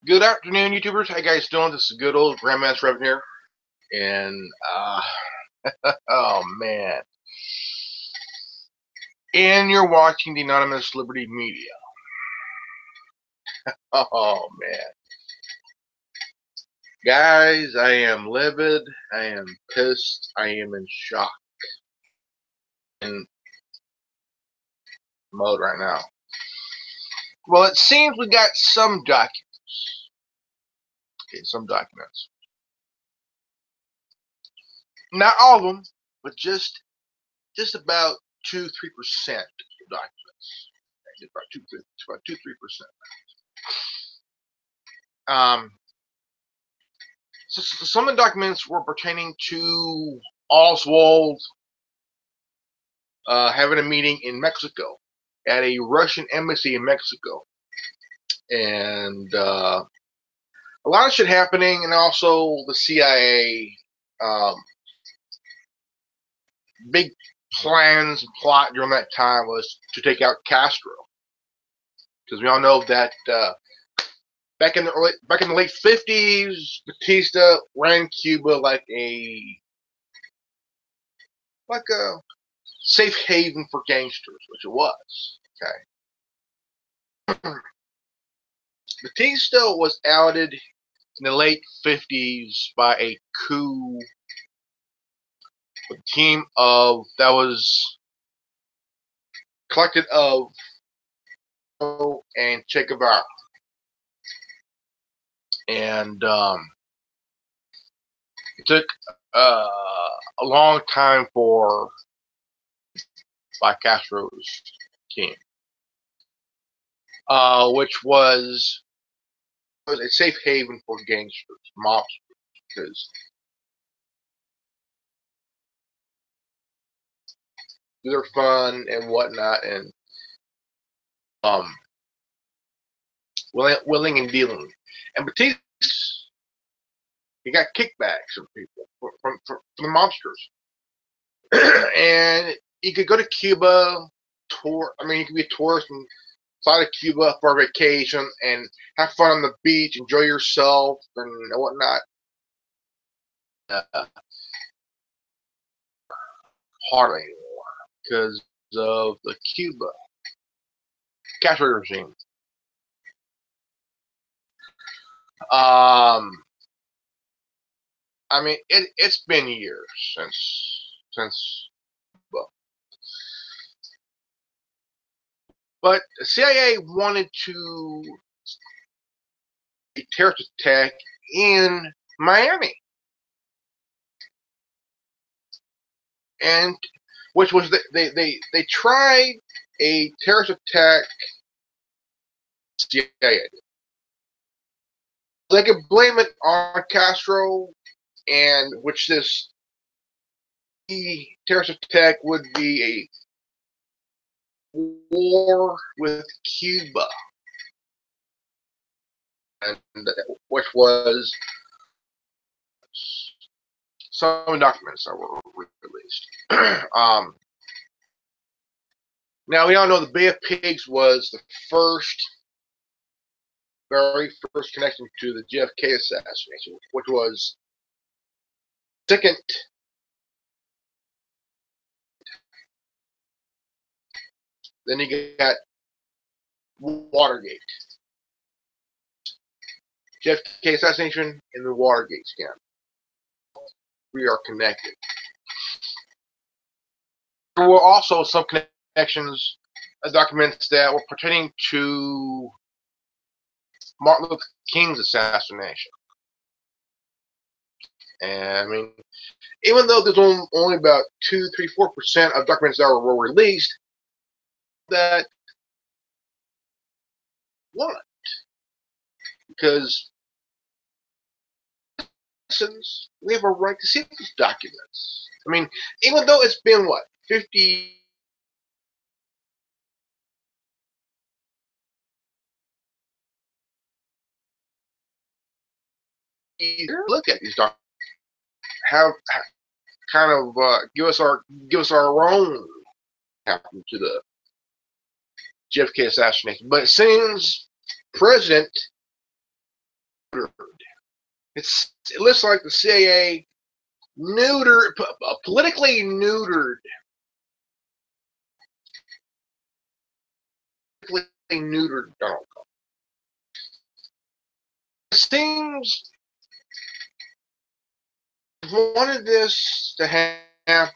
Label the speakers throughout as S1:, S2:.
S1: Good afternoon, YouTubers. How you guys doing? This is good old Grandmaster Revan here, and oh man, and you're watching the Anonymous Liberty Media. Oh man, guys, I am livid. I am pissed. I am in shock in mode right now. Well, it seems we got some documents. Okay, some documents. Not all of them, but just about 2-3% of documents. About 2-3%. So some of the documents were pertaining to Oswald having a meeting in Mexico at a Russian embassy in Mexico, and a lot of shit happening, and also the CIA big plans and plot during that time was to take out Castro, because we all know that back in the late 50s, Batista ran Cuba like a safe haven for gangsters, which it was. Okay. Batista was outed in the late 50s by a coup with a team that was collected of and Che Guevara. And it took a long time by Castro's team, which was a safe haven for gangsters, mobsters, because they're fun and whatnot, and willing and dealing. And Batista, he got kickbacks from people, from the mobsters. And he could go to Cuba, tour. I mean, he could be a tourist inside of Cuba for a vacation and have fun on the beach, enjoy yourself and whatnot. Hardly anymore because of the Cuba Castro regime. I mean, it's been years since well, but the CIA wanted to a terrorist attack in Miami, and which was they tried a terrorist attack. CIA. They could blame it on Castro, and which this terrorist attack would be a war with Cuba, and which was some documents that were released. Now we all know the Bay of Pigs was the very first connection to the JFK assassination, which was second. Then you got Watergate, JFK assassination, and the Watergate scam. We are connected. There were also some connections, documents that were pertaining to Martin Luther King's assassination. And I mean, even though there's only about 2-4% of documents that were released, that what? Because we have a right to see these documents. I mean, even though it's been what, 50 years, look at these documents, have kind of give us our own happened to the JFK assassination. But it seems President It looks like the CIA politically neutered Donald Trump. It seems we wanted this to happen. I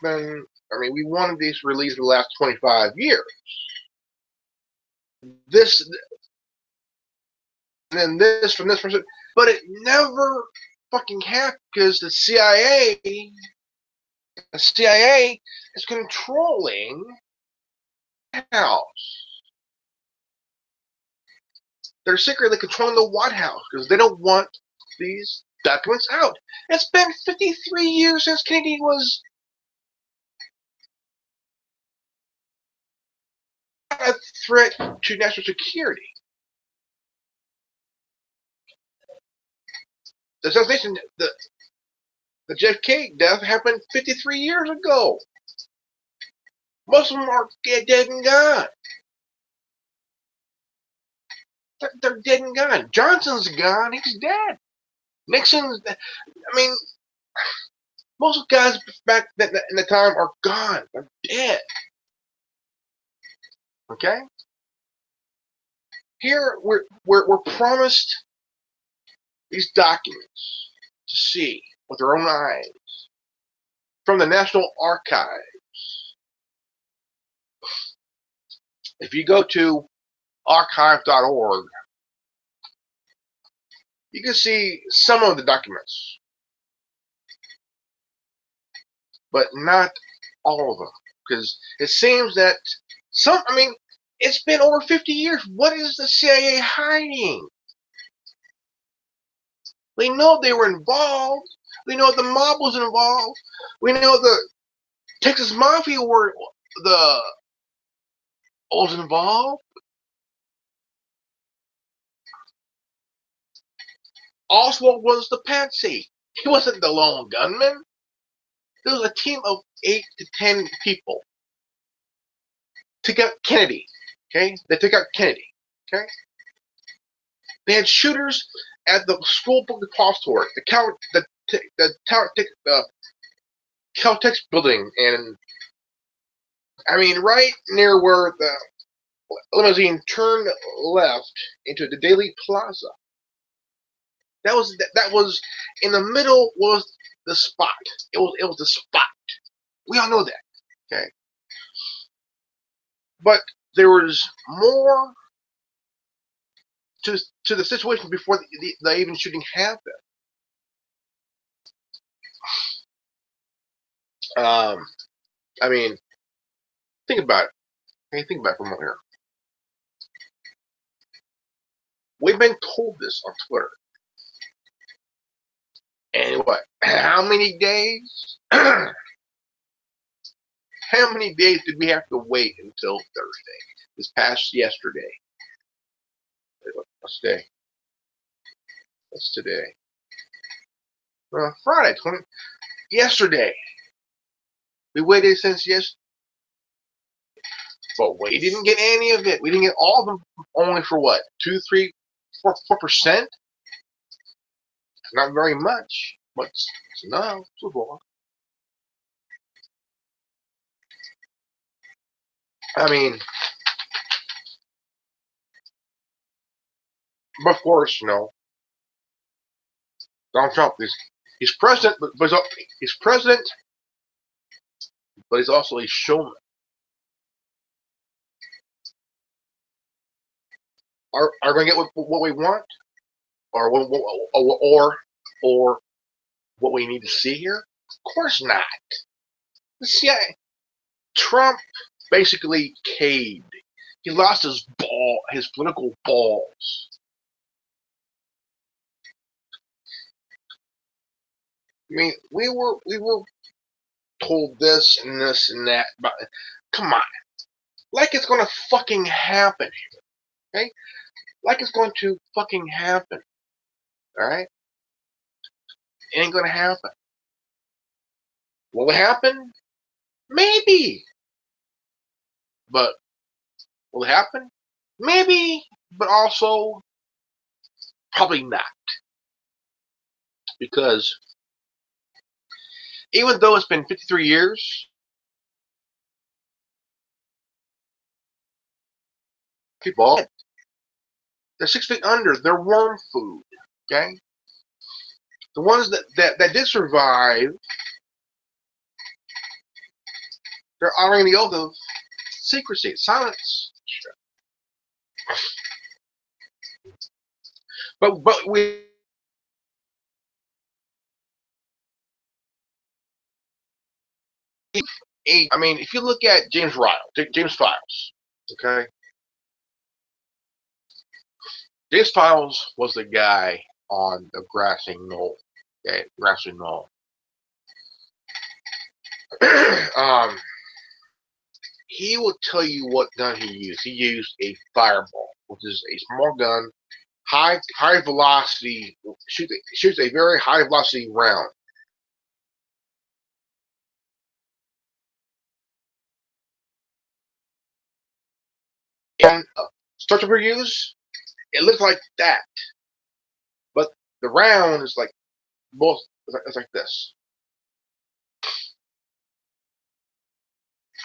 S1: mean, we wanted these released for the last 25 years. This and then this from this person, but it never fucking happened because the CIA is controlling the House. They're secretly controlling the White House because they don't want these documents out. It's been 53 years since Kennedy was a threat to national security. The assassination, the JFK death happened 53 years ago. Most of them are dead and gone. They're dead and gone. Johnson's gone. He's dead. Nixon's, I mean, most of the guys back in the time are gone. They're dead. Okay? Here, we're promised these documents to see with our own eyes from the National Archives. If you go to archive.org, you can see some of the documents, but not all of them, because it seems that it's been over 50 years. What is the CIA hiding? We know they were involved. We know the mob was involved. We know the Texas Mafia was involved. Oswald was the patsy. He wasn't the lone gunman. There was a team of 8 to 10 people. Took out Kennedy. Okay? They took out Kennedy. Okay? They had shooters at the school book depository, the Caltex building, and I mean right near where the limousine turned left into the Daily Plaza. That was in the middle was the spot. It was the spot. We all know that. Okay. But there was more to the situation before the even shooting happened. I mean, think about it. Hey, think about it for a moment here. We've been told this on Twitter. And what? How many days? How many days did we have to wait until Thursday? This past yesterday. What's today? What's today? Friday, yesterday. We waited since yesterday. But we didn't get any of it. We didn't get all of them. Only for what? 2, 3, 4%? Not very much. But it's enough. I mean, but of course, Donald Trump he's president, but he's president, but he's also a showman. Are we going to get what we want, or what we need to see here? Of course not. The CIA, Trump basically caved. He lost his political balls. I mean, we were told this and this and that, but come on, like it's gonna fucking happen here, okay? Like it's going to fucking happen, all right? It ain't gonna happen. Will it happen? Maybe. But will it happen? Maybe, but also probably not. because even though it's been 53 years, people, they're 6 feet under. They're worm food. Okay, the ones that did survive, they're honoring the oath of secrecy, silence. But we. I mean, if you look at James Files, okay, James Files was the guy on the grassy knoll. Okay, grassy knoll. He will tell you what gun he used. He used a fireball, which is a small gun, high velocity, shoots a very high velocity round. And structure reviews, it looks like that, but the round is like both. It's like this.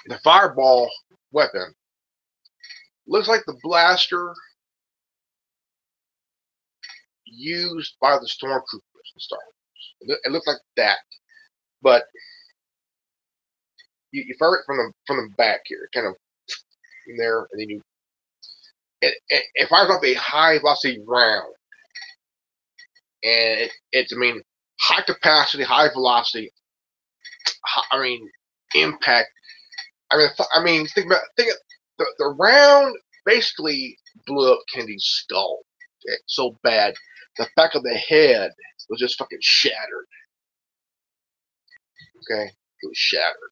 S1: The fireball weapon looks like the blaster used by the stormtroopers in Star Wars. It looks like that, but you fire it from the back here, kind of in there, and then it fires off a high velocity round, and it's I mean high capacity, high velocity. I mean impact. Think the round basically blew up Kennedy's skull. Okay, so bad, the back of the head was just fucking shattered. Okay, it was shattered.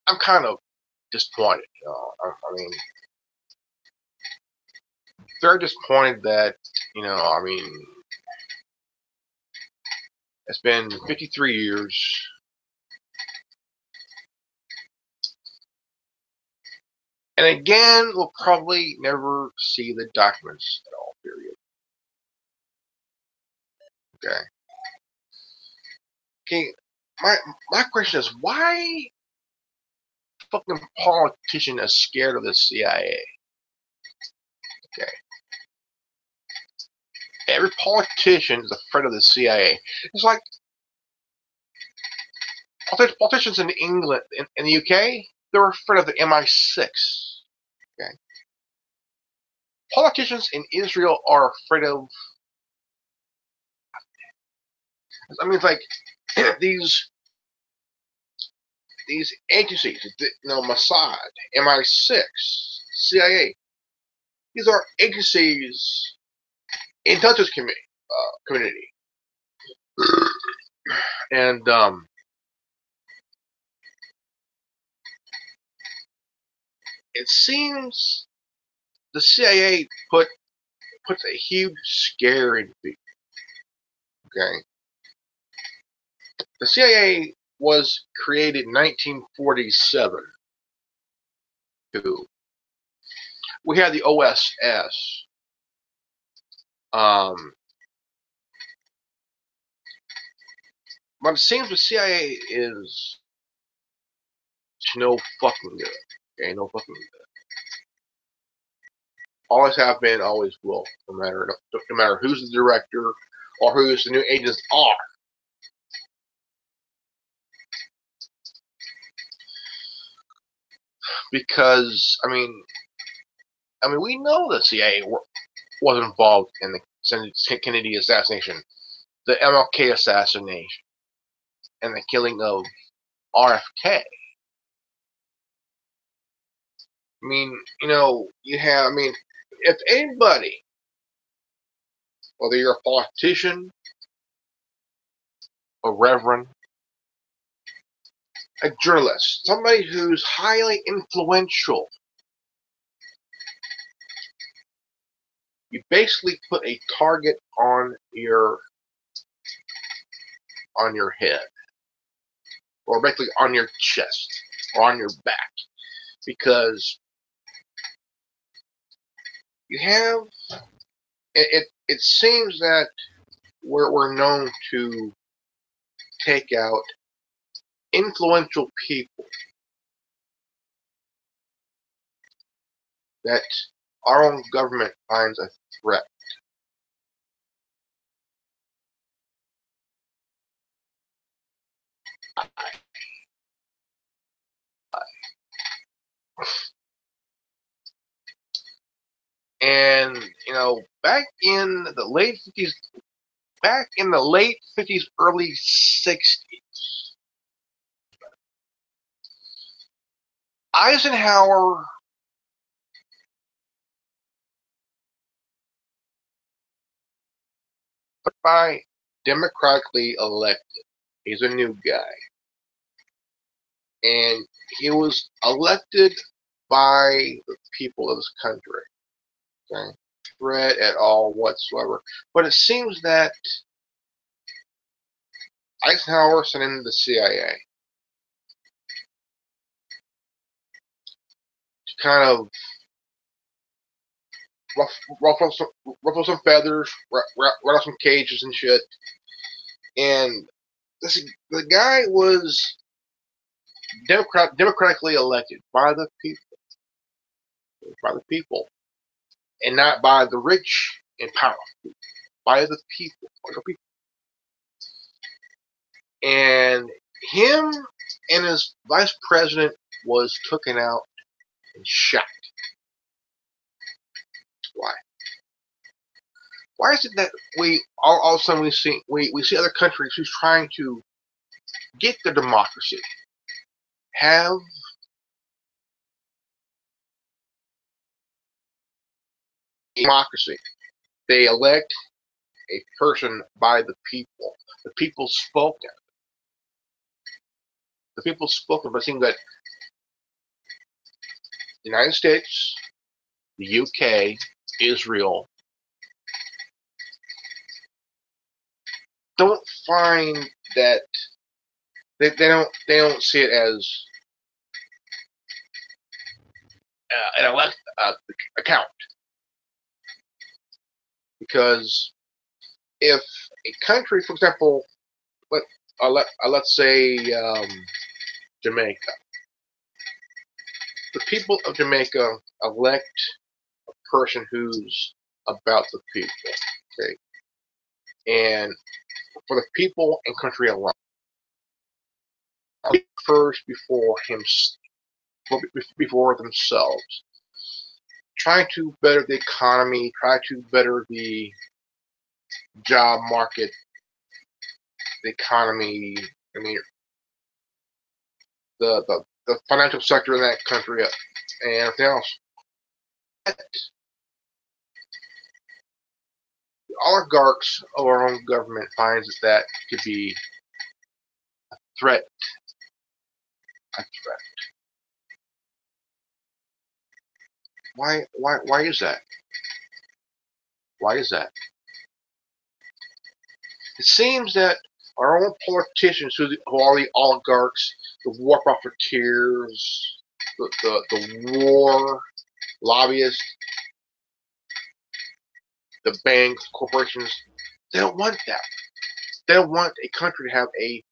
S1: I'm kind of disappointed. I mean, very disappointed that it's been 53 years. And again, we'll probably never see the documents at all, period. Okay. Okay, my question is, why fucking politician is scared of the CIA? Okay. Every politician is afraid of the CIA. It's like politicians in England, in the UK, they're afraid of the MI6. Okay. Politicians in Israel are afraid of. I mean, it's like these agencies, Mossad, MI6, CIA. These are agencies in touch with community, and it seems the CIA puts a huge scare in people. Okay, the CIA was created in 1947. We had the OSS. But it seems the CIA is no fucking good. Okay, no fucking good. Always have been, always will. No matter who's the director or who the new agents are. Because we know the CIA was involved in the Kennedy assassination, the MLK assassination, and the killing of RFK. If anybody, whether you're a politician, a reverend, a journalist, somebody who's highly influential, you basically put a target on your head, or basically on your chest, or on your back, because you have it seems that we're known to take out influential people that our own government finds a threat. And back in the late 50s, early 60s, Eisenhower by democratically elected. He's a new guy. And he was elected by the people of this country. Okay? Threat at all whatsoever. But it seems that Eisenhower sent in the CIA to kind of ruffle some feathers, rattle some cages and shit. And the guy was democratically elected by the people, and not by the rich and powerful, by the people, And him and his vice president was taken out and shot. Why? Why is it that we all of a sudden we see other countries who's trying to get the democracy, have democracy? They elect a person by the people. The people spoken. The people spoken, but it seems that the United States, the UK, Israel don't find that they don't see it as an account, because if a country, for example, let's say Jamaica, the people of Jamaica elect a person who's about the people, okay, and for the people and country alone, first before themselves, trying to better the economy, try to better the job market, the economy. I mean, the financial sector in that country and everything else. The oligarchs of our own government finds that to be a threat. A threat. Why is that? Why is that? It seems that our own politicians, who are the oligarchs, the war profiteers, the war lobbyists, the banks, corporations, they don't want that. They don't want a country to have a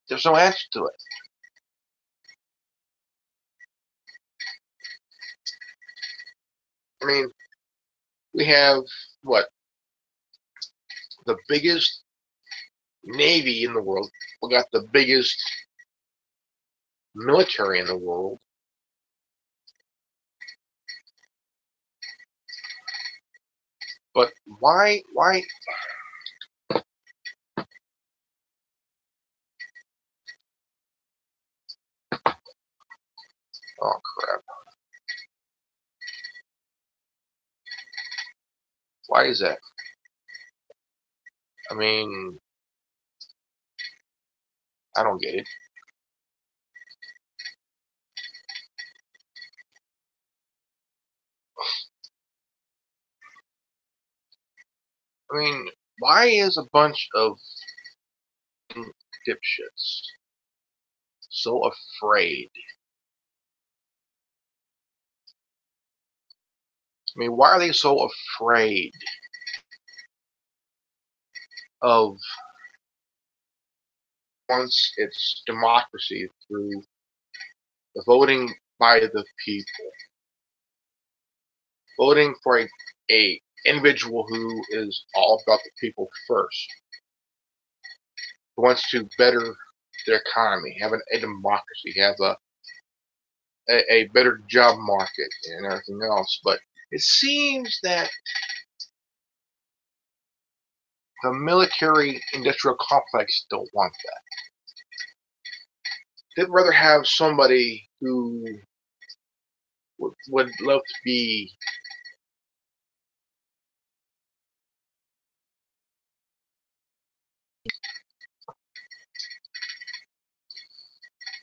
S1: there's no answer to it. I mean, we have what, the biggest navy in the world. We got the biggest military in the world. But why? Oh crap! Why is that? I mean, I don't get it. I mean, why is a bunch of dipshits so afraid? I mean, why are they so afraid of once it's democracy through the voting by the people, voting for a individual who is all about the people first, who wants to better their economy, have a democracy, have a better job market and everything else. But it seems that the military industrial complex don't want that. They'd rather have somebody who would love to be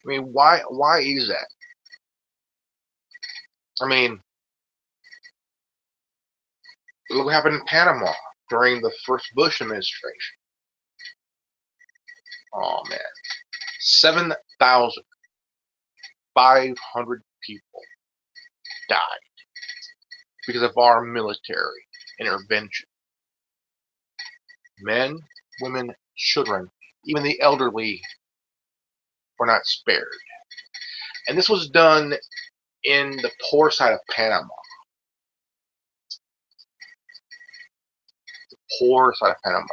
S1: I mean, why is that? I mean, look what happened in Panama during the first Bush administration. Oh man, 7,500 people died because of our military intervention. Men, women, children, even the elderly were not spared. And this was done in the poor side of Panama. The poor side of Panama.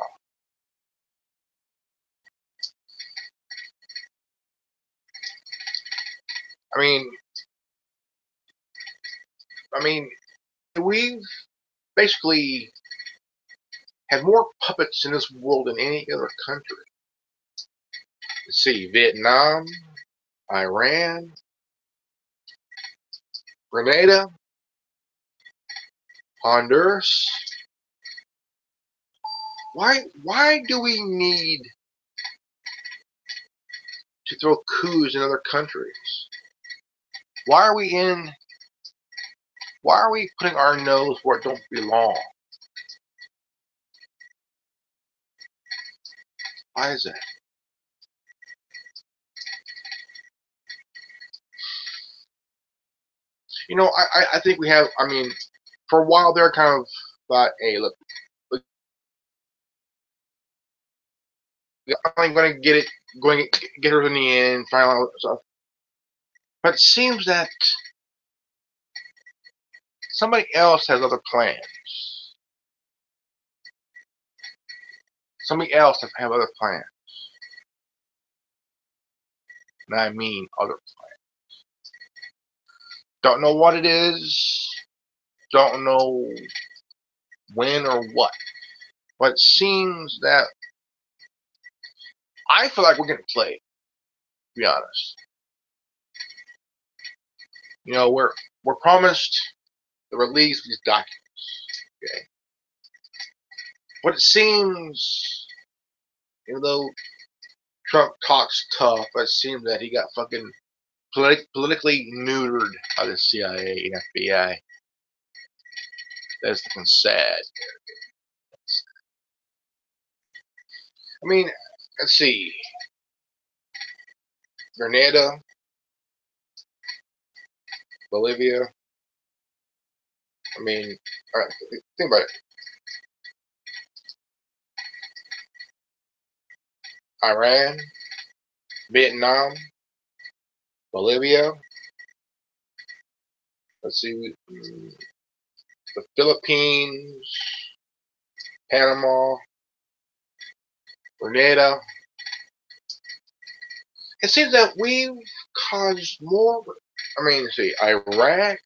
S1: I mean, we've basically had more puppets in this world than any other country. Let's see, Vietnam, Iran, Grenada, Honduras. Why do we need to throw coups in other countries? Why are we putting our nose where it don't belong? Why is that? You know, I think we have, I mean, for a while they're kind of thought, hey, look, I'm going to get her in the end, final stuff. But it seems that somebody else has other plans. Somebody else have other plans. And I mean other plans. Don't know what it is. Don't know when or what. But it seems that I feel like we're getting played, to be honest. You know, we're promised the release of these documents. Okay. But it seems, even though Trump talks tough, it seems that he got fucking politically neutered by the CIA and FBI. That's fucking sad. I mean, let's see. Grenada, Bolivia. I mean, alright, think about it. Iran, Vietnam, Bolivia. Let's see. The Philippines, Panama, Grenada. It seems that we've caused more. I mean, let's see, Iraq.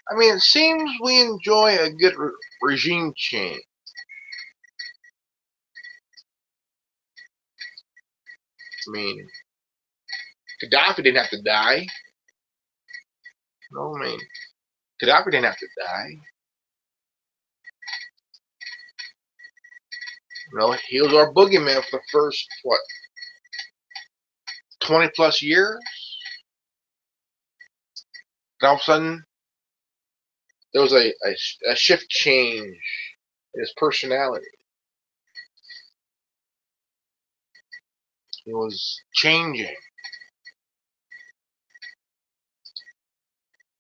S1: I mean, it seems we enjoy a good regime change. I mean, Gaddafi didn't have to die. No, I mean, Gaddafi didn't have to die. You know, he was our boogeyman for the first, what, 20 plus years, all of a sudden there was a shift change in his personality. He was changing.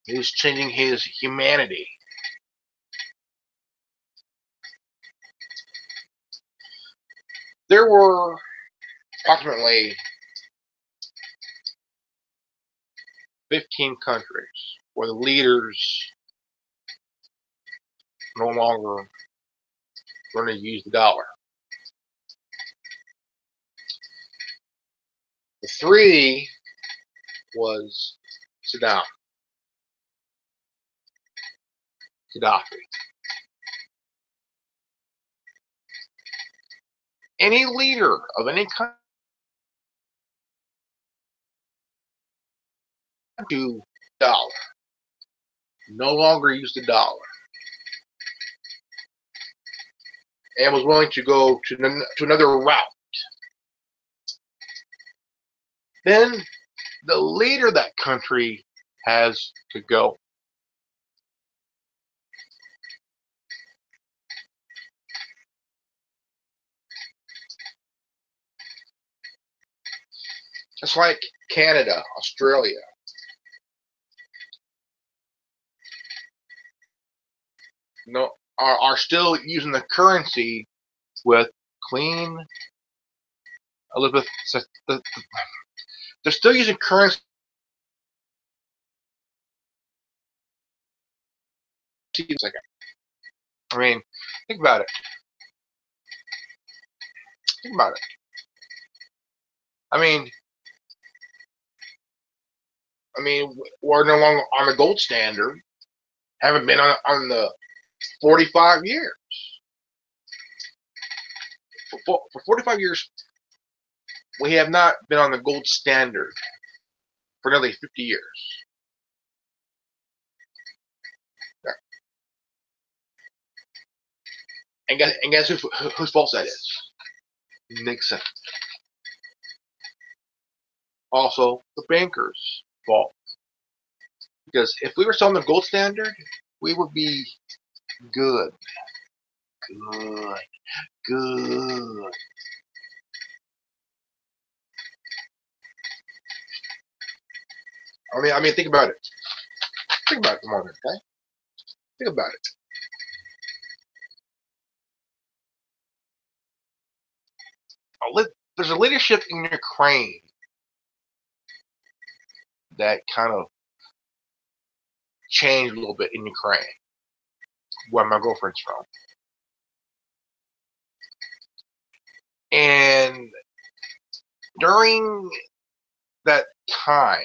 S1: He was changing his humanity. There were approximately 15 countries where the leaders no longer going to use the dollar. The three was Gaddafi. Any leader of any country to dollar, no longer used the dollar, and was willing to go to another route. Then the leader of that country has to go. It's like Canada, Australia. No, are still using the currency with Queen Elizabeth. They're still using currency. I mean, think about it. Think about it. I mean, we're no longer on the gold standard. Haven't been on the 45 years. For 45 years, we have not been on the gold standard for nearly 50 years. And guess whose fault that is? Nixon. Also, the bankers' fault. Because if we were still on the gold standard, we would be good. Good. I mean, think about it. Think about it for a moment, okay? Think about it. There's a leadership in Ukraine that kind of changed a little bit in Ukraine, where my girlfriend's from. And during that time,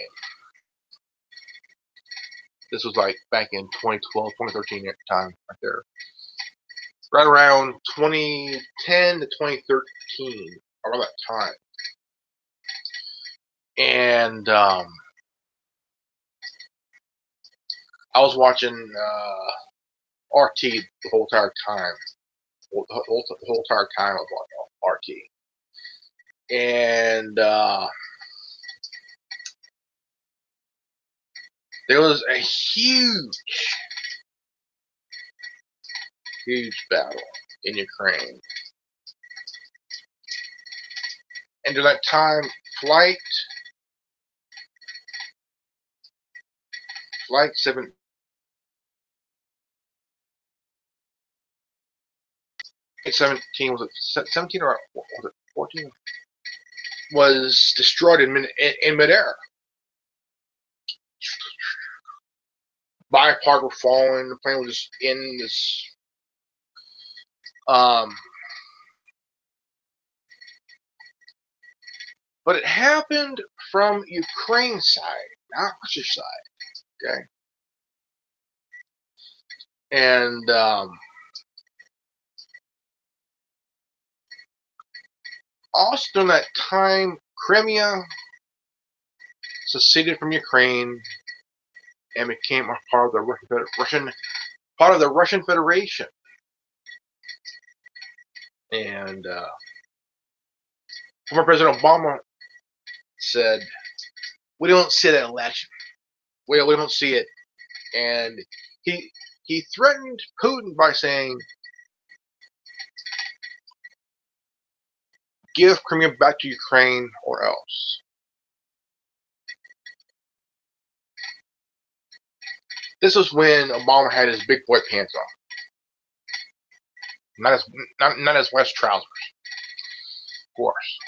S1: this was like back in 2012, 2013 at the time, right there. Right around 2010 to 2013, around that time. And I was watching RT the whole entire time. The whole entire time I was watching RT. And there was a huge battle in Ukraine. And during that time, Flight 7 17 was it 17 or was it 14? Was destroyed in midair. Bipart were falling. The plane was just in this. But it happened from Ukraine's side, not Russia's side. Okay. And also during that time, Crimea seceded from Ukraine and became a part of the Russian Federation. And former President Obama said, "We don't see that election. We don't see it." And he threatened Putin by saying, "Give Crimea back to Ukraine or else." This was when Obama had his big boy pants on, not his West trousers, of course.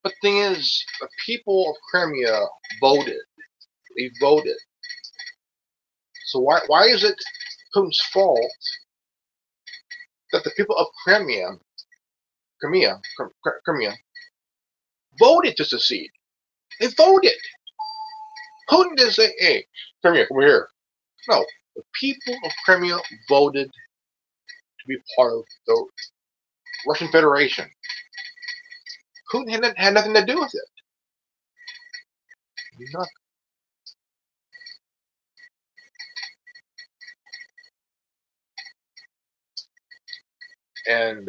S1: But the thing is, the people of Crimea voted. They voted. So why is it Putin's fault that the people of Crimea voted to secede? They voted. Putin didn't say, "Hey, Crimea, come here." No, the people of Crimea voted to be part of the Russian Federation. Putin had nothing to do with it. Nothing. And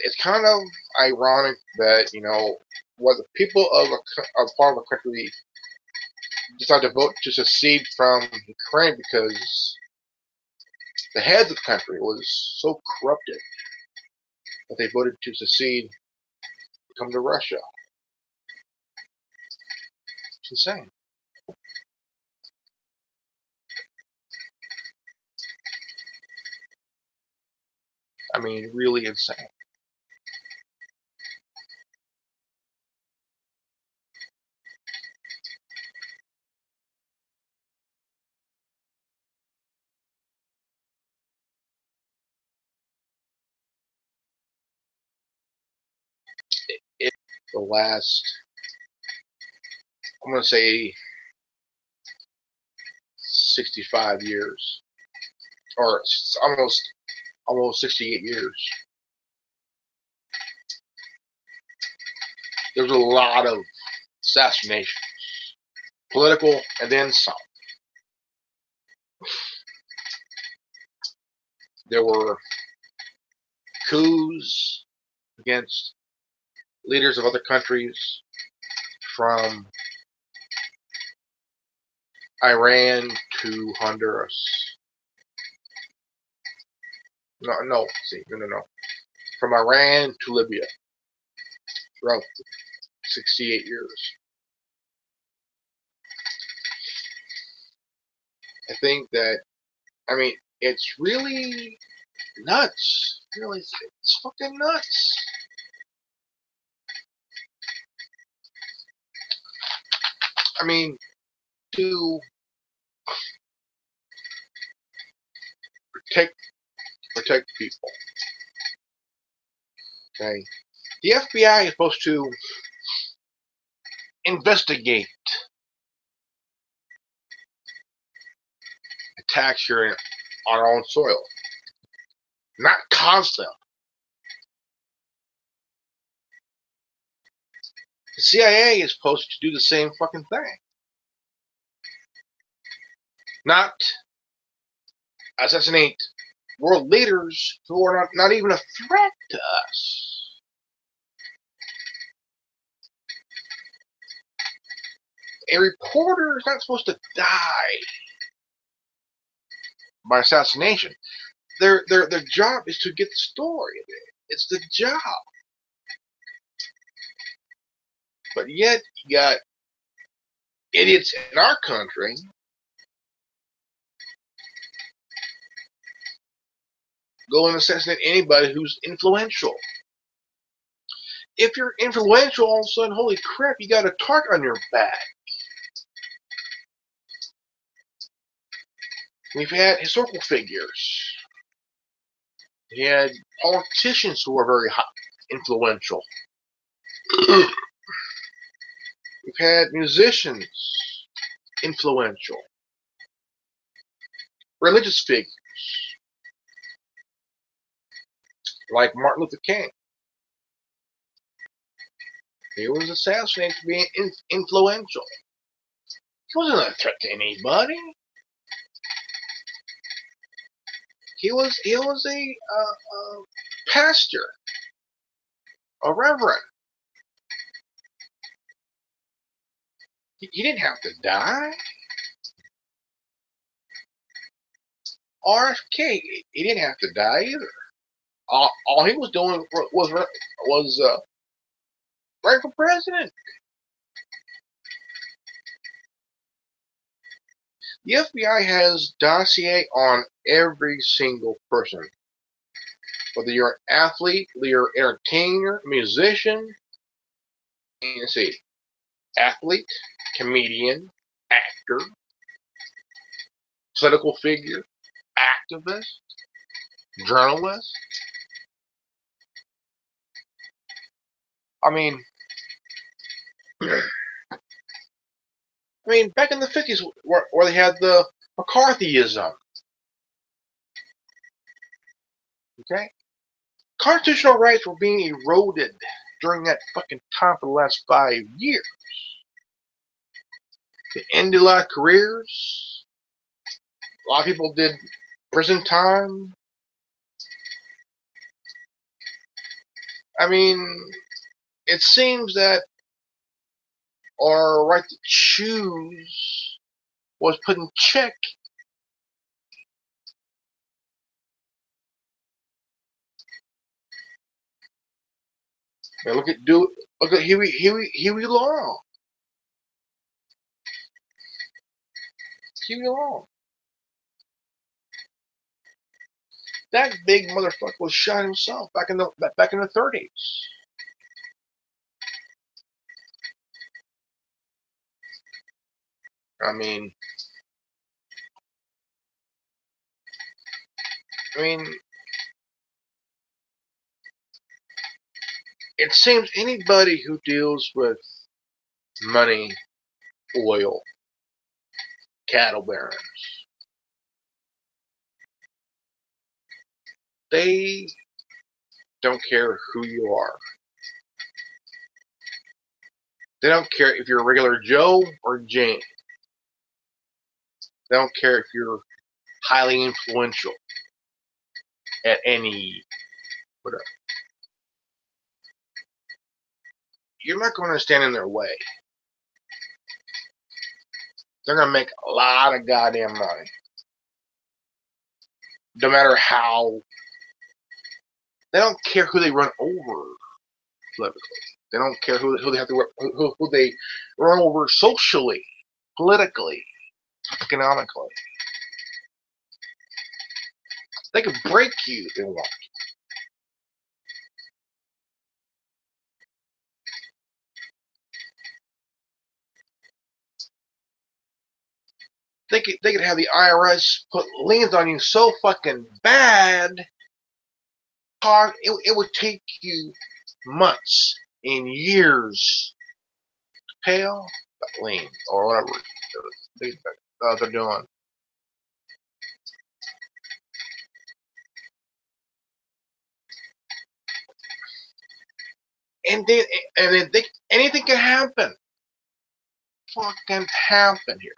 S1: it's kind of ironic that what the people of a part of a country decide to vote to secede from Ukraine because the heads of the country was so corrupted that they voted to secede, come to Russia. It's insane. I mean, really insane. It the last, I'm going to say, 65 years, or almost 68 years. There's a lot of assassinations, political, and then some. There were coups against leaders of other countries, from Iran to Honduras. No. From Iran to Libya throughout 68 years. I think that, it's really nuts. Really, it's fucking nuts. To protect people. Okay, the FBI is supposed to investigate attacks here on our own soil, not cause them. The CIA is supposed to do the same fucking thing, not assassinate world leaders who are not even a threat to us. A reporter is not supposed to die by assassination. Their job is to get the story. It's the job. But yet you got idiots in our country go and assassinate anybody who's influential. If you're influential, all of a sudden, holy crap, you got a target on your back. We've had historical figures. We had politicians who were very influential. We've had musicians influential. Religious figures like Martin Luther King. He was assassinated for being influential. He wasn't a threat to anybody. He was a pastor, a reverend. He didn't have to die. RFK, he didn't have to die either. All he was doing was running for president. The FBI has dossier on every single person, whether you're an athlete, you're an entertainer, musician. You see, athlete, comedian, actor, political figure, activist, journalist. I mean, back in the 50s, where they had the McCarthyism, okay? Constitutional rights were being eroded during that fucking time for the last 5 years. They ended a lot of careers. A lot of people did prison time. I mean, it seems that our right to choose was put in check. And look at Huey Long. Huey Long. That big motherfucker was shot himself back in the 30s. I mean, it seems anybody who deals with money, oil, cattle barons, they don't care who you are. They don't care if you're a regular Joe or Jane. They don't care if you're highly influential at any whatever. You're not going to stand in their way. They're going to make a lot of goddamn money. No matter how. They don't care who they run over politically. They don't care who they have to who they run over socially, politically, economically. They could break you if they want. They could have the IRS put liens on you so fucking bad, it would take you months and years to pay off that lien or whatever they're doing. And then anything can happen. Fucking happen here.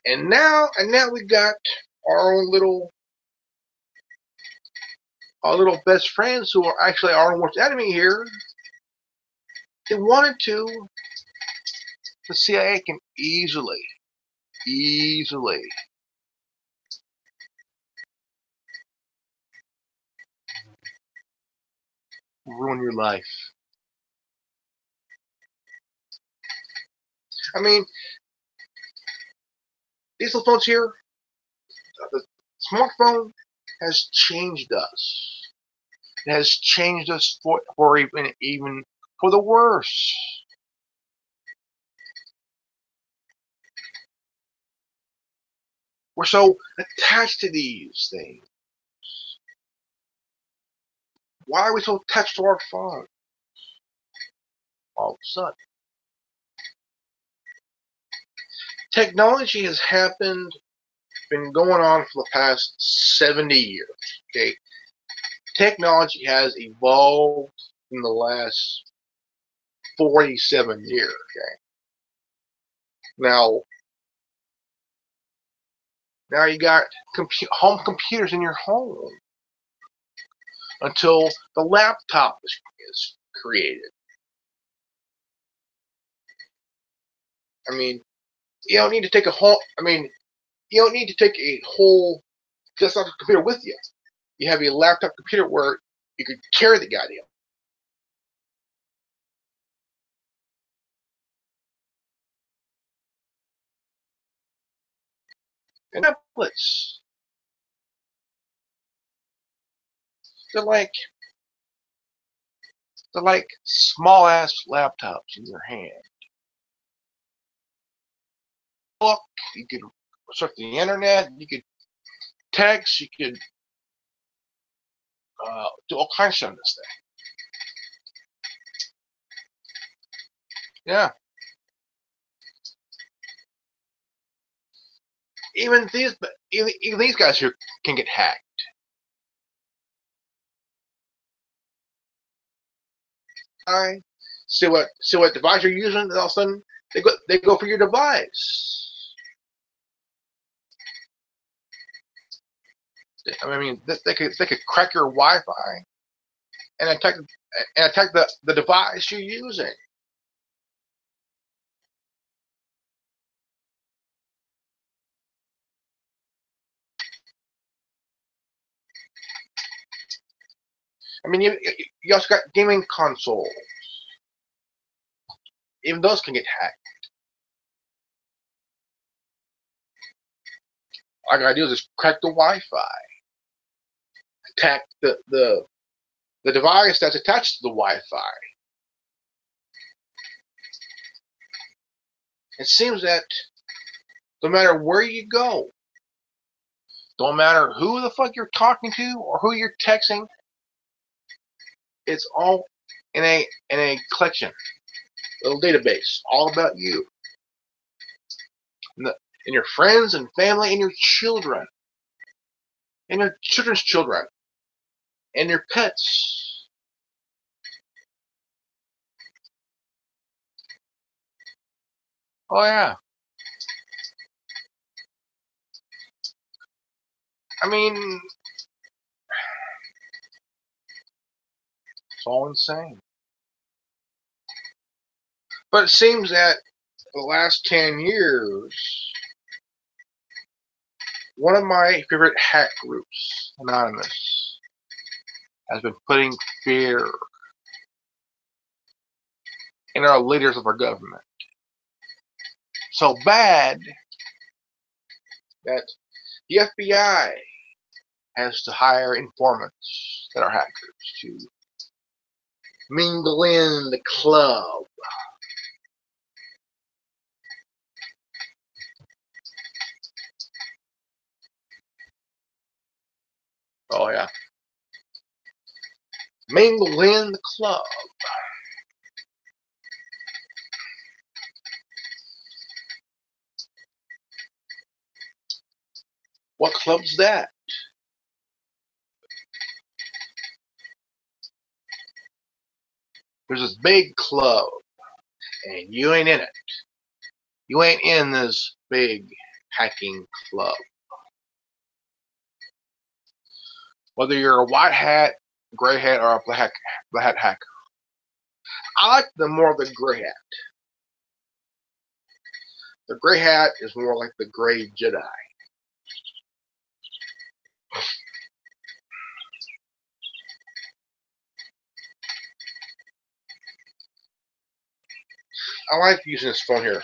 S1: And now we got our own our little best friends who are actually our worst enemy here. They wanted to. The CIA can easily ruin your life. I mean, these little phones here, the smartphone has changed us. It has changed us for even for the worse. We're so attached to these things. Why are we so attached to our phone? All of a sudden. Technology has been going on for the past 70 years. Okay, technology has evolved in the last 47 years. Okay, now Now you got home computers in your home until the laptop is created. I mean, you don't need to take a whole. You don't need to take a whole desktop computer with you. You have a laptop computer where you could carry the goddamn. And tablets. They're like small ass laptops in your hand. Look, you could surf the internet, you could text, you could do all kinds of stuff on this thing. Yeah. Even these guys here can get hacked. I see what device you're using, and all of a sudden they go for your device. I mean, they could crack your Wi-Fi and attack the device you're using. I mean, you also got gaming consoles. Even those can get hacked. All I gotta do is just crack the Wi-Fi, attack the device that's attached to the Wi-Fi. It seems that no matter where you go, don't matter who the fuck you're talking to or who you're texting, it's all in a collection, little database, all about you, and your friends and family and your children, and your children's children, and your pets. Oh yeah. I mean, it's all insane. But it seems that for the last 10 years, one of my favorite hack groups, Anonymous, has been putting fear in our leaders of our government. So bad that the FBI has to hire informants that are hackers to mingle in the club. Oh yeah. Mingle in the club. What club's that? There's this big club, and you ain't in it. You ain't in this big hacking club. Whether you're a white hat, gray hat, or a black hat hacker. I like the more the gray hat. The gray hat is more like the gray Jedi. I like using this phone here.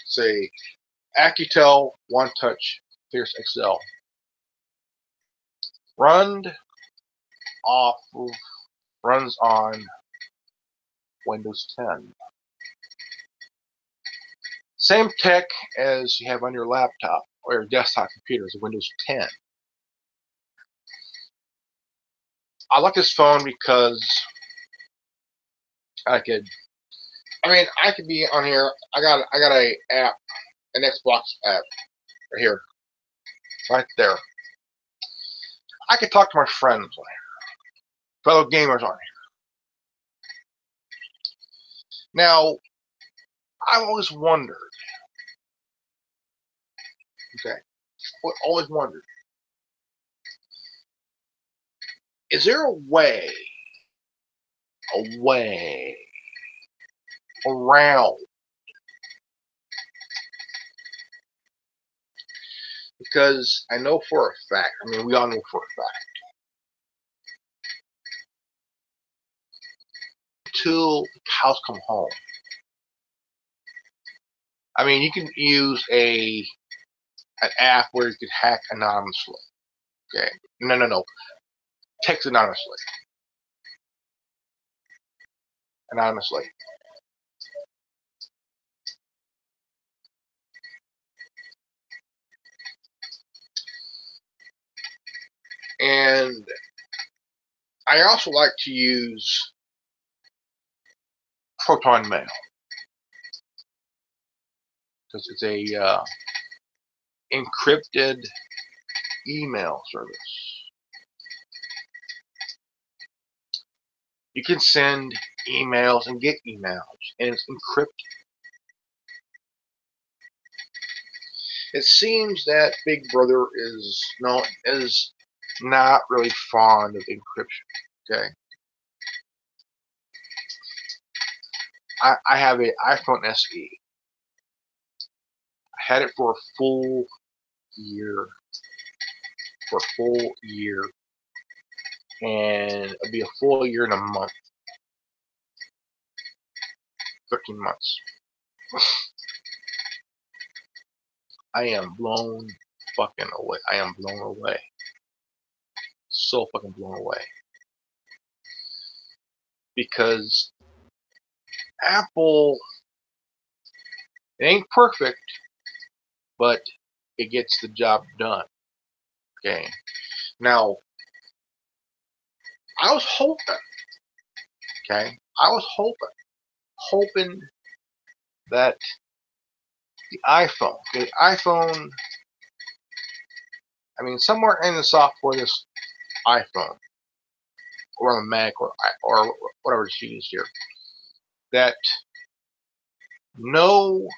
S1: It's a Accutel One Touch Fierce XL. Runs on Windows 10. Same tech as you have on your laptop or your desktop computer is Windows 10. I like this phone because I could be on here. I got a app, an Xbox app right here, right there. I could talk to my friends on here, fellow gamers on here. Now, I've always wondered, Okay. I always wondered, is there a way around? Because I know for a fact, I mean, we all know for a fact, until the cows come home. I mean, you can use an app where you can hack anonymously. Okay. No. Text anonymously. Anonymously. And I also like to use Proton Mail because it's a encrypted email service. You can send emails and get emails, and it's encrypted. It seems that Big Brother is not really fond of encryption. Okay, I have an iPhone SE. I had it for a full year. And it'll be a full year in a month. 13 months. I am blown fucking away. I am blown away. So fucking blown away. Because Apple, it ain't perfect, but it gets the job done. Okay. Now, I was hoping, okay, hoping that the iPhone, I mean, somewhere in the software, this iPhone, or on the Mac, or whatever it's used here, that no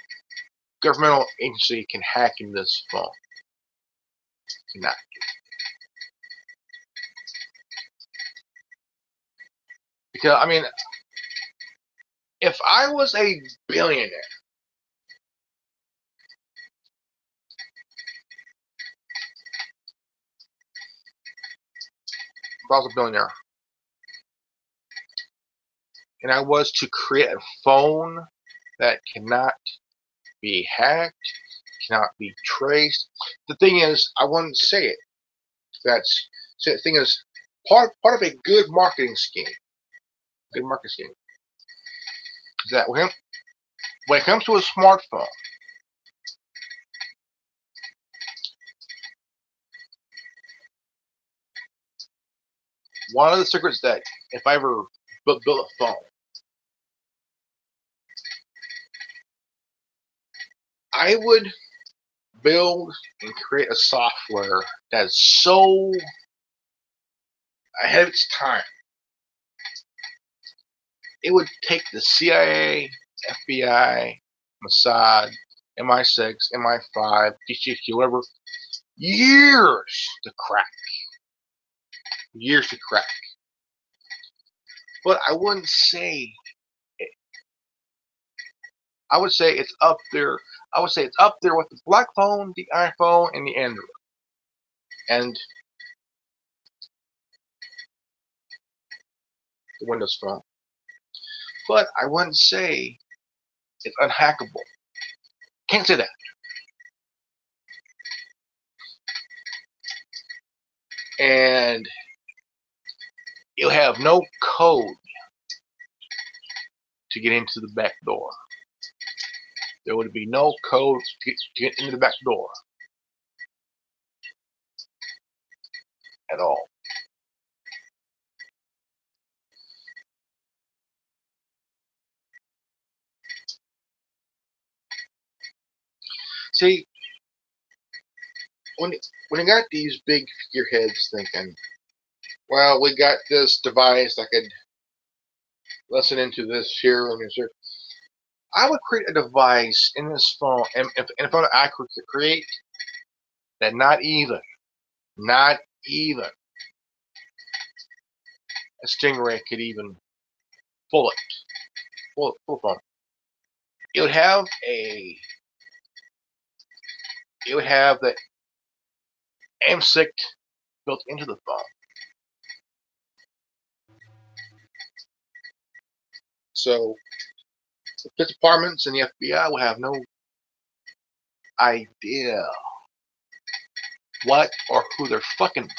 S1: governmental agency can hack in this phone. Cannot. Because, I mean, if I was a billionaire, and I was to create a phone that cannot be hacked, cannot be traced, the thing is, I wouldn't say it. The thing is, part of a good marketing scheme, is that when it comes to a smartphone, one of the secrets that if I ever built a phone, I would build and create a software that is so ahead of its time. It would take the CIA, FBI, Mossad, MI6, MI5, DCQ, whatever, years to crack. But I wouldn't say it. I would say it's up there. I would say it's up there with the black phone, the iPhone, and the Android. And the Windows Phone. But I wouldn't say it's unhackable. Can't say that. And you'll have no code to get into the back door. There would be no code to get into the back door at all. See, when you got these big figureheads thinking, well, we got this device that could listen into this here and this here, I would create a device in this phone, and if I could create that not even a Stingray could even pull phone. It would have the AMSIC built into the phone. So the police departments and the FBI will have no idea what or who they're fucking.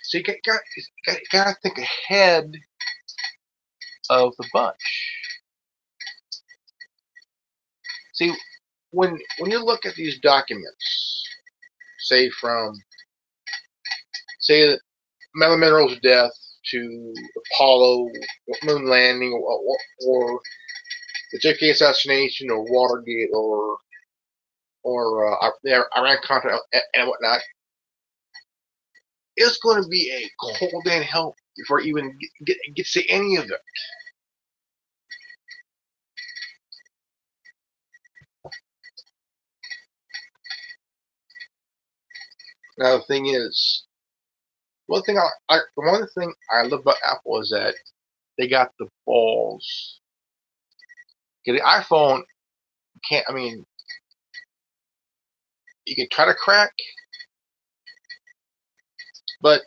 S1: So you gotta think ahead of the bunch. See, when you look at these documents, say Marilyn Monroe's death to Apollo moon landing, or the JFK assassination, or Watergate, or Iran Contra and whatnot, it's going to be a cold day in hell before you even get to see any of it. Now the thing is, one thing I love about Apple is that they got the balls. Okay, the iPhone can't. I mean, you can try to crack, but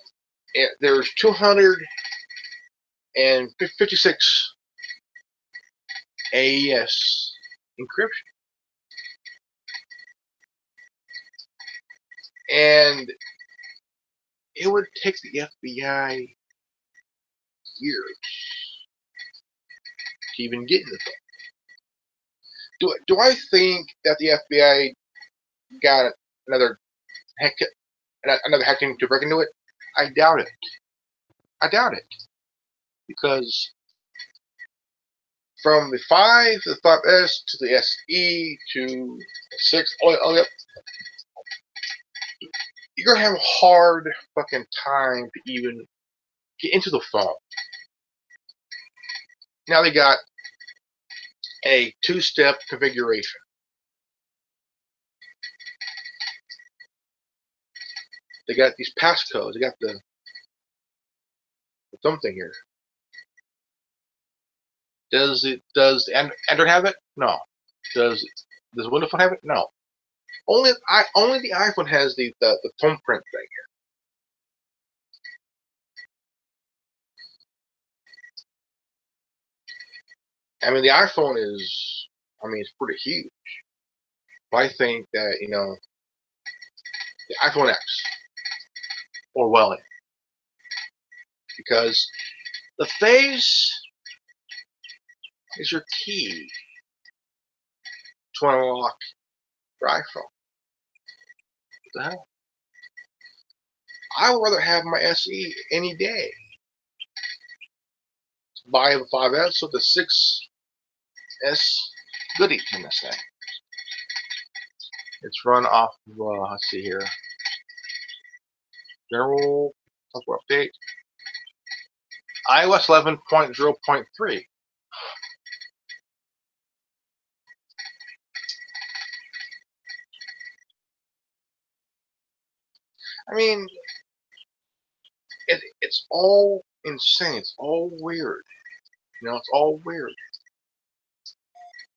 S1: there's 256 AES encryption, and it would take the FBI years to even get in the phone. Do I think that the FBI got another hacking to break into it? I doubt it. Because from the 5 to the 5S to the SE to the 6, yep, you're gonna have a hard fucking time to even get into the phone. Now they got a 2-step configuration. They got these passcodes. They got the something here. Does Android have it? No. Does Windows Phone have it? No. Only the iPhone has the thumbprint thing here. I mean, the iPhone is, it's pretty huge. But I think that, the iPhone X or Welling, because the face is your key to unlock your iPhone. What the hell? I would rather have my SE any day. Buy the 5S with the 6S goodies in this thing. It's run off of, let's see here, general software update, iOS 11.0.3. I mean, it's all insane. It's all weird. It's all weird.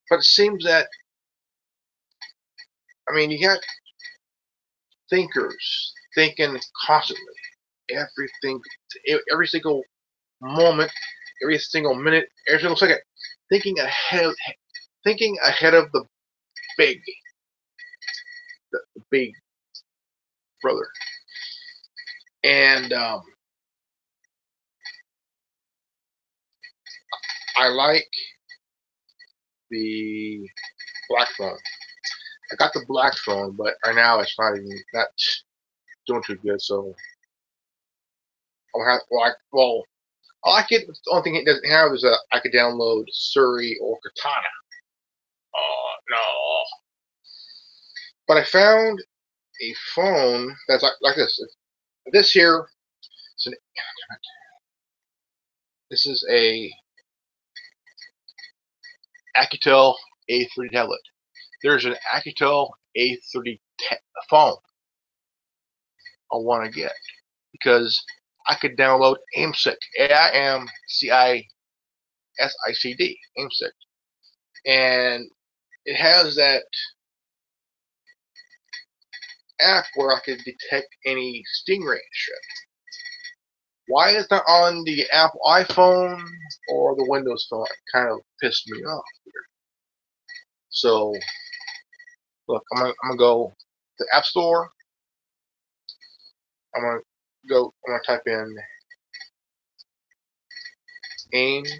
S1: But it seems that, you got thinkers thinking constantly, every single moment, every single minute, every single second, thinking ahead of the big brother. And I like the black phone. I got the black phone, but right now it's not doing too good. So I'll have I like it. The only thing it doesn't have is I could download Surrey or Katana. Oh no! But I found a phone that's like this. This here, this is a Alcatel A3 tablet. there's an Alcatel A30 phone I want to get because I could download AIMSIC, AIMSICD, AIMSIC, and it has that app where I could detect any stingray shit. Why it's not on the Apple iPhone or the Windows phone? It kind of pissed me off here. So, look, I'm gonna go to the App Store. I'm gonna type in AIMSIC.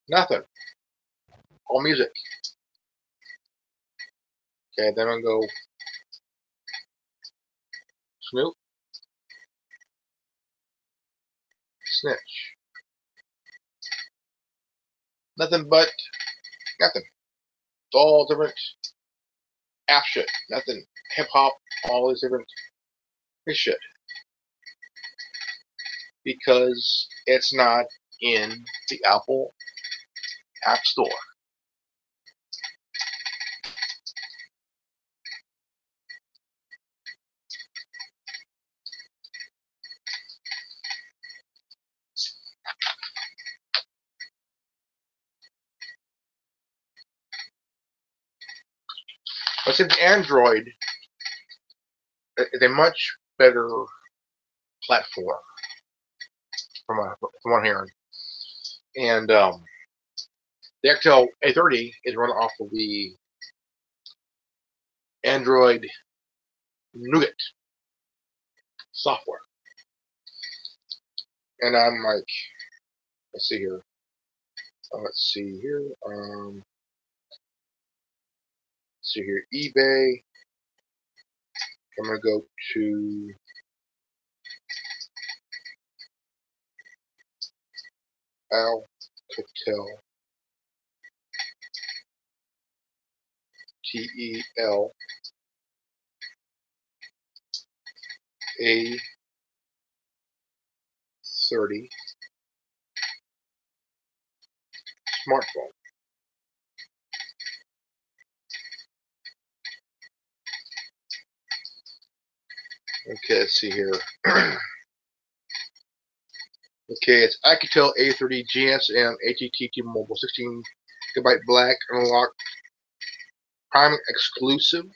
S1: Nothing. All music. Okay, then I'm gonna go Snoop, Snitch. Nothing but nothing. It's all different app shit. Nothing. Hip hop, all this different shit. Because it's not in the Apple App Store. But since Android is a much better platform from what I'm hearing, and the Alcatel A30 is run off of the Android Nougat software, and I'm like, let's see here, eBay. I'm gonna go to Alcatel, TEL A30 smartphone. Okay, let's see here. Okay, it's Alcatel A30 GSM ATT Mobile 16 GB black unlocked prime exclusive.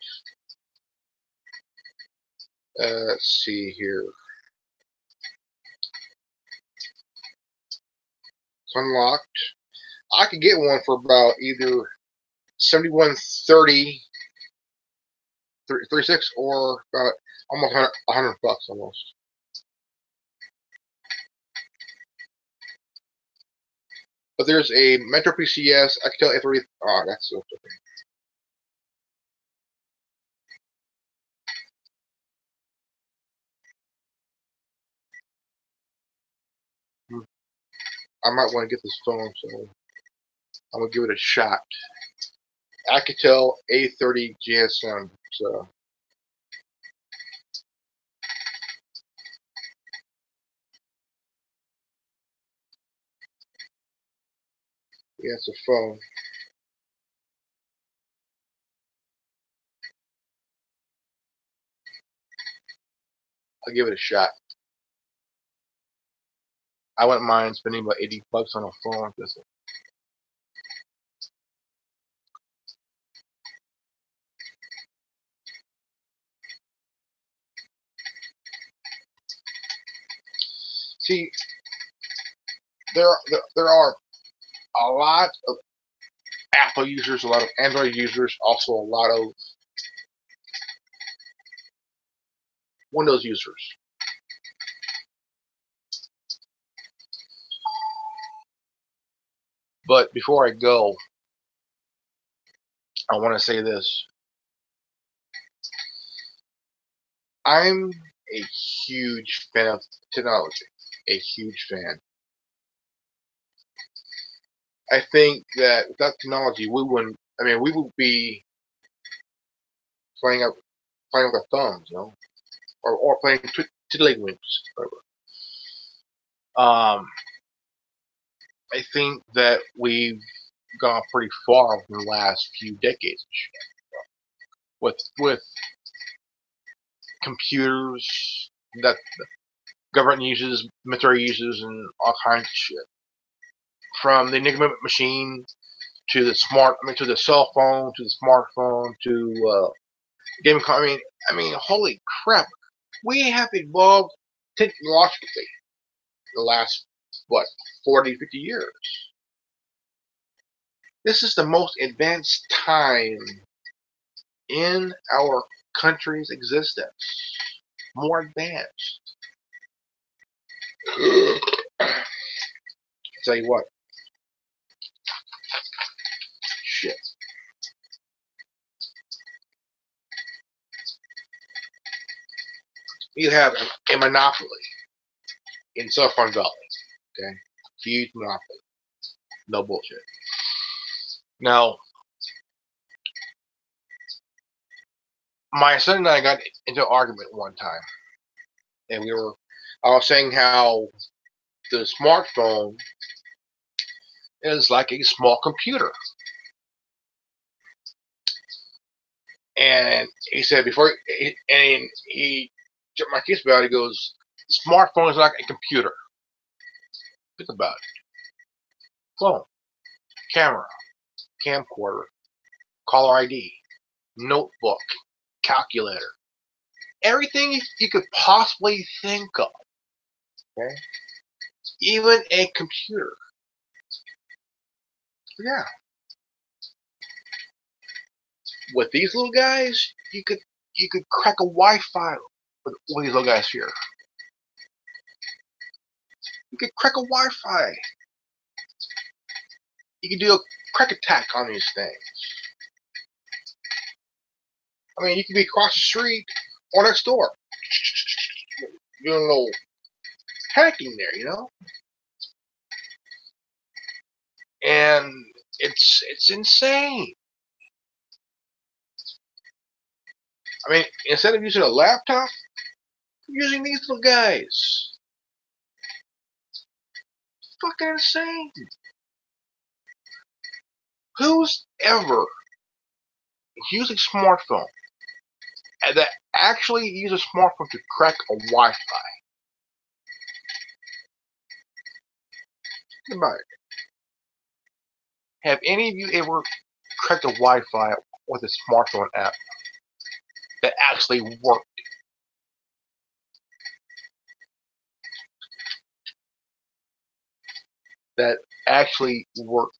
S1: Let's see here. It's unlocked. I could get one for about either 7130 36 or about almost 100 bucks almost. But there's a Metro PCS Alcatel A30. Oh, that's so different. I might want to get this phone, so I'm gonna give it a shot. Alcatel A30 GSM. So yeah, it's a phone. I'll give it a shot. I wouldn't mind spending about 80 bucks on a phone like this. See, there are a lot of Apple users, a lot of Android users, also a lot of Windows users. But before I go, I want to say this. I'm a huge fan of technology. A huge fan. I think that without technology, we wouldn't. I mean, we would be playing with our thumbs, you know, or playing tiddlywinks, whatever. I think that we've gone pretty far in the last few decades with computers that the government uses, military uses, and all kinds of shit. From the Enigma machine to the to the cell phone, to the smartphone, to game. Holy crap! We have evolved technologically the last, what, 40, 50 years. This is the most advanced time in our country's existence. More advanced. Tell you what. Shit. You have a monopoly in Silicon Valley. Okay? Huge monopoly. No bullshit. Now, my son and I got into an argument one time, and I was saying how the smartphone is like a small computer. And he said he took my case about it. He goes, the smartphone is like a computer. Think about it. Phone, camera, camcorder, caller ID, notebook, calculator, everything you could possibly think of. Okay? Even a computer. Yeah. With these little guys, you could crack a Wi-Fi with these little guys here. You could crack a Wi-Fi. You could do a crack attack on these things. I mean, you could be across the street or next door. Doing a little hacking there, you know? And it's insane. I mean, instead of using a laptop, I'm using these little guys. Fucking insane. Who's ever using a smartphone that actually uses a smartphone to crack a Wi-Fi? Think about it. Have any of you ever cracked a Wi-Fi with a smartphone app that actually worked? That actually worked.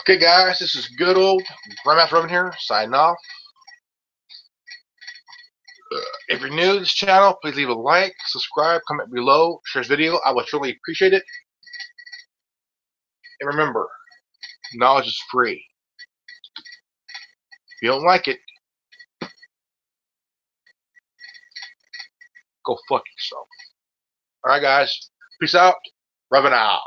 S1: Okay, guys, this is good old Grandmaster Robin here, signing off. If you're new to this channel, please leave a like, subscribe, comment below, share this video. I would truly appreciate it. And remember, knowledge is free. If you don't like it, go fuck yourself. Alright, guys. Peace out. Robin out.